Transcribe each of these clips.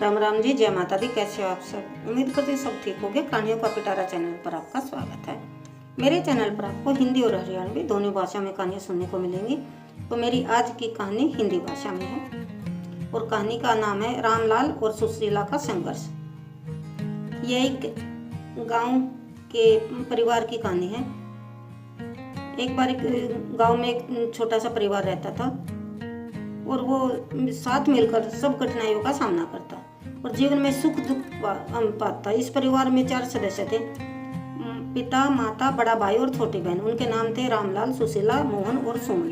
राम राम जी, जय माता दी। कैसे हो आप सब? उम्मीद करते सब ठीक होंगे। कहानियों का पिटारा चैनल पर आपका स्वागत है। मेरे चैनल पर आपको हिंदी और हरियाणवी दोनों भाषा में कहानियाँ सुनने को मिलेंगी। तो मेरी आज की कहानी हिंदी भाषा में है और कहानी का नाम है रामलाल और सुशीला का संघर्ष। यह एक गांव के परिवार की कहानी है। एक बार गांव में एक छोटा सा परिवार रहता था और वो साथ मिलकर सब कठिनाइयों का सामना करता और जीवन में सुख दुख पाता। इस परिवार में 4 सदस्य थे, पिता, माता, बड़ा भाई और छोटी बहन। उनके नाम थे रामलाल, सुशीला, मोहन और सुमन।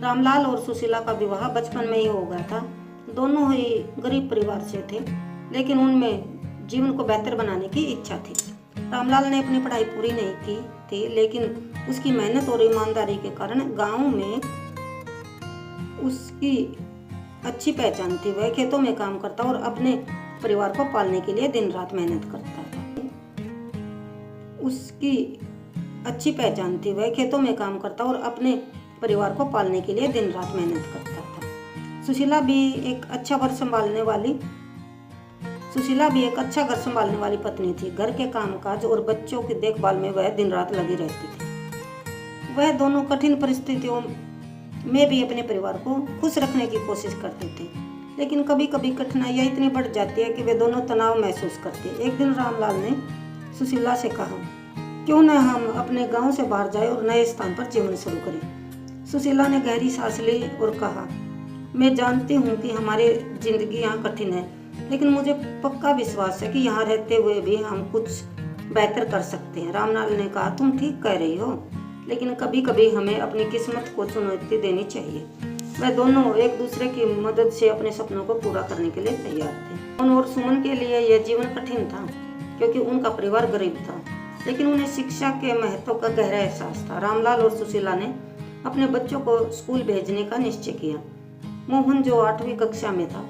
रामलाल और सुशीला का विवाह बचपन में ही हो गया था। दोनों ही गरीब परिवार से थे, लेकिन उनमें जीवन को बेहतर बनाने की इच्छा थी। रामलाल ने अपनी पढ़ाई पूरी नहीं की थी, लेकिन उसकी मेहनत और ईमानदारी के कारण गाँव में उसकी अच्छी पहचान थी। वह खेतों में काम करता और अपने परिवार को पालने के लिए दिन रात मेहनत करता था। उसकी अच्छी पहचान थी। वह खेतों में काम करता और अपने परिवार को पालने के लिए दिन रात मेहनत करता था। सुशीला भी एक अच्छा घर संभालने वाली पत्नी थी। घर के कामकाज और बच्चों की देखभाल में वह दिन रात लगी रहती थी। वह दोनों कठिन परिस्थितियों में भी अपने परिवार को खुश रखने की कोशिश करते थे, लेकिन कभी कभी कठिनाइयाँ इतनी बढ़ जाती है कि वे दोनों तनाव महसूस करते। एक दिन रामलाल ने सुशीला से कहा, क्यों न हम अपने गांव से बाहर जाए और नए स्थान पर जीवन शुरू करें। सुशीला ने गहरी सांस ली और कहा, मैं जानती हूँ कि हमारी जिंदगी यहाँ कठिन है, लेकिन मुझे पक्का विश्वास है कि यहाँ रहते हुए भी हम कुछ बेहतर कर सकते हैं। रामलाल ने कहा, तुम ठीक कह रही हो, लेकिन कभी कभी हमें अपनी किस्मत को चुनौती देनी चाहिए। वह दोनों एक दूसरे की मदद से अपने सपनों को पूरा करने के लिए तैयार थे। मोहन और सुमन के लिए यह जीवन कठिन था, क्योंकि उनका परिवार गरीब था, लेकिन उन्हें शिक्षा के महत्व का गहरा एहसास था। रामलाल और सुशीला ने अपने बच्चों को स्कूल भेजने का निश्चय किया। मोहन, जो 8वीं कक्षा में था,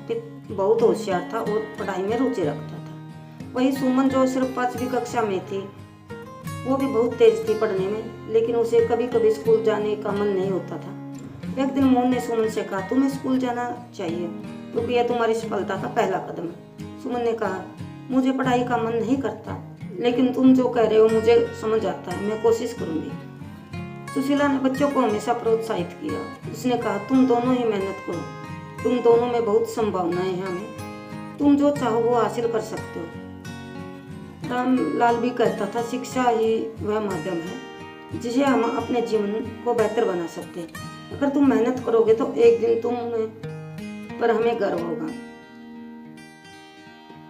बहुत होशियार था और पढ़ाई में रुचि रखता था। वही सुमन, जो सिर्फ 5वीं कक्षा में थी, वो भी बहुत तेज थी पढ़ने में, लेकिन उसे कभी कभी स्कूल जाने का मन नहीं होता था। एक दिन मोहन ने सुमन से कहा, तुम्हें स्कूल जाना चाहिए, क्योंकि यह तुम्हारी सफलता का पहला कदम है। सुमन ने कहा, मुझे पढ़ाई का मन नहीं करता, लेकिन तुम जो कह रहे हो मुझे समझ आता है, मैं कोशिश करूंगी। सुशीला ने बच्चों को हमेशा प्रोत्साहित किया। उसने कहा, तुम दोनों ही मेहनत करो, तुम दोनों में बहुत संभावनाएं हैं, हमें तुम जो चाहो वो हासिल कर सकते हो। रामलाल भी कहता था, शिक्षा ही वह माध्यम है जिसे हम अपने जीवन को बेहतर बना सकते हैं। अगर तुम मेहनत करोगे तो एक दिन तुम पर हमें गर्व होगा।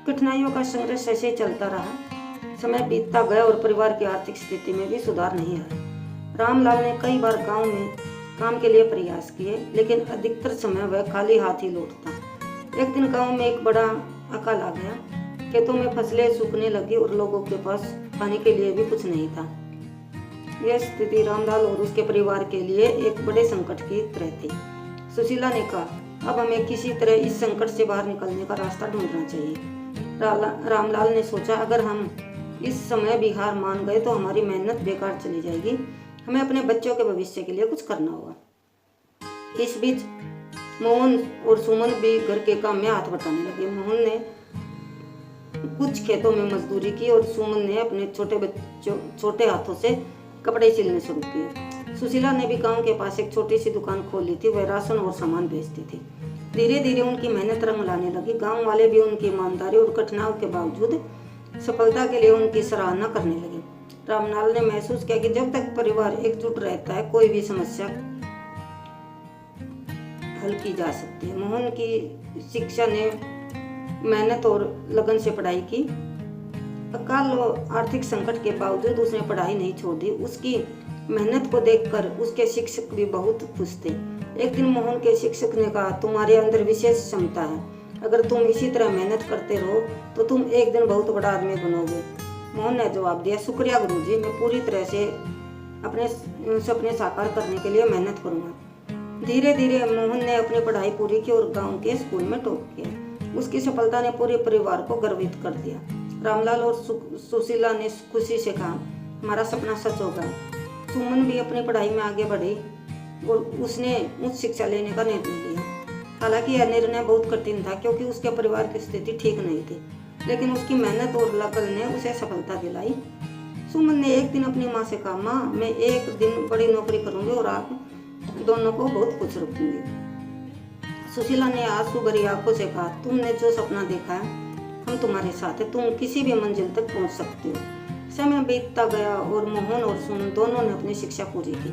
कठिनाइयों का संघर्ष ऐसे ही चलता रहा। समय बीतता गया और परिवार की आर्थिक स्थिति में भी सुधार नहीं आया। रामलाल ने कई बार गांव में काम के लिए प्रयास किए, लेकिन अधिकतर समय वह खाली हाथ ही लौटता। एक दिन गांव में एक बड़ा अकाल आ गया। खेतों में फसलें सूखने लगी और लोगों के पास खाने के लिए भी कुछ नहीं था। यह स्थिति रामलाल और उसके परिवार के लिए एक बड़े संकट की तरह थी। सुशीला ने कहा, अब हमें किसी तरह इस संकट से बाहर निकलने का रास्ता ढूंढना चाहिए। रामलाल ने सोचा, अगर हम इस समय भी हार मान गए तो हमारी मेहनत बेकार चली जाएगी। हमें अपने बच्चों के भविष्य के लिए कुछ करना होगा। इस बीच मोहन और सुमन भी घर के काम में हाथ बटाने लगे। मोहन ने कुछ खेतों में मजदूरी की और सुमन ने अपने छोटे हाथों से कपड़े सिलने शुरू किए। सुशीला ने भी गांव के पास एक छोटी सी दुकान खोल ली थी। वह राशन और सामान बेचती थी। धीरे धीरे उनकी मेहनत रंग लाने लगी। गांव वाले भी उनकी ईमानदारी और कठिनाइयों के बावजूद सफलता के लिए उनकी सराहना करने लगे। रामलाल ने महसूस किया कि जब तक परिवार एकजुट रहता है, कोई भी समस्या हल की जा सकती है। मोहन की शिक्षा ने मेहनत और लगन से पढ़ाई की। अकाल और आर्थिक संकट के बावजूद उसने पढ़ाई नहीं छोड़ दी। उसकी मेहनत को देखकर उसके शिक्षक भी बहुत खुश थे। एक दिन मोहन के शिक्षक ने कहा, तुम्हारे अंदर विशेष क्षमता है, अगर तुम इसी तरह मेहनत करते रहो तो तुम एक दिन बहुत बड़ा आदमी बनोगे। मोहन ने जवाब दिया, शुक्रिया गुरुजी, मैं पूरी तरह से अपने सपने साकार करने के लिए मेहनत करूँगा। धीरे धीरे मोहन ने अपनी पढ़ाई पूरी की और गाँव के स्कूल में टॉप किया। उसकी सफलता ने पूरे परिवार को गर्वित कर दिया। रामलाल और सुशीला ने खुशी से कहा, हमारा सपना सच होगा। सुमन भी अपनी पढ़ाई में आगे बढ़ी और उसने उच्च शिक्षा लेने का निर्णय लिया। हालांकि यह निर्णय बहुत कठिन था क्योंकि उसके परिवार की स्थिति ठीक नहीं थी, लेकिन उसकी मेहनत और लगन ने उसे सफलता दिलाई। सुमन ने एक दिन अपनी माँ से कहा, माँ मैं एक दिन बड़ी नौकरी करूंगी और आप दोनों को बहुत खुश रखूंगी। सुशीला ने आंसू भरी आंखों से कहा, तुमने जो सपना देखा है हम तुम्हारे साथ है, तुम किसी भी मंजिल तक पहुंच सकते हो। समय बीतता गया और मोहन और सुमन दोनों ने अपनी शिक्षा पूरी की।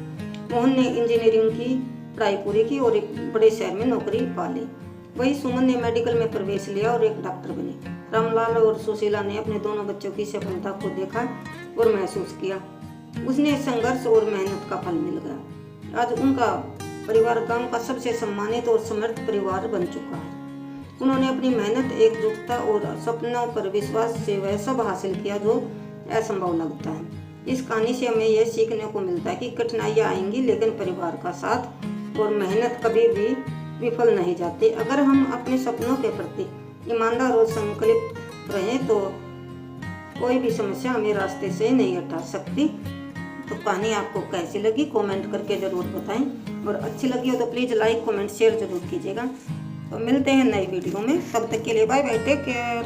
मोहन ने इंजीनियरिंग की पढ़ाई पूरी की और एक बड़े शहर में नौकरी पा ली। वही सुमन ने मेडिकल में प्रवेश लिया और एक डॉक्टर बनी। रामलाल और सुशीला ने अपने दोनों बच्चों की सफलता को देखा और महसूस किया। उसने संघर्ष और मेहनत का फल मिल गया। आज उनका परिवार गांव का सबसे सम्मानित और समृद्ध परिवार बन चुका है। उन्होंने अपनी मेहनत, एकजुटता और सपनों पर विश्वास से वह सब हासिल किया जो असंभव लगता है। इस कहानी से हमें यह सीखने को मिलता है कि कठिनाइयाँ आएंगी लेकिन परिवार का साथ और मेहनत कभी भी विफल नहीं जाती। अगर हम अपने सपनों के प्रति ईमानदार और संकल्पित रहें तो कोई भी समस्या हमें रास्ते से नहीं हटा सकती। तो कहानी आपको कैसी लगी कमेंट करके ज़रूर बताएं, और अच्छी लगी हो तो प्लीज़ लाइक कमेंट शेयर ज़रूर कीजिएगा। तो मिलते हैं नई वीडियो में, तब तक के लिए बाय बाय, टेक केयर।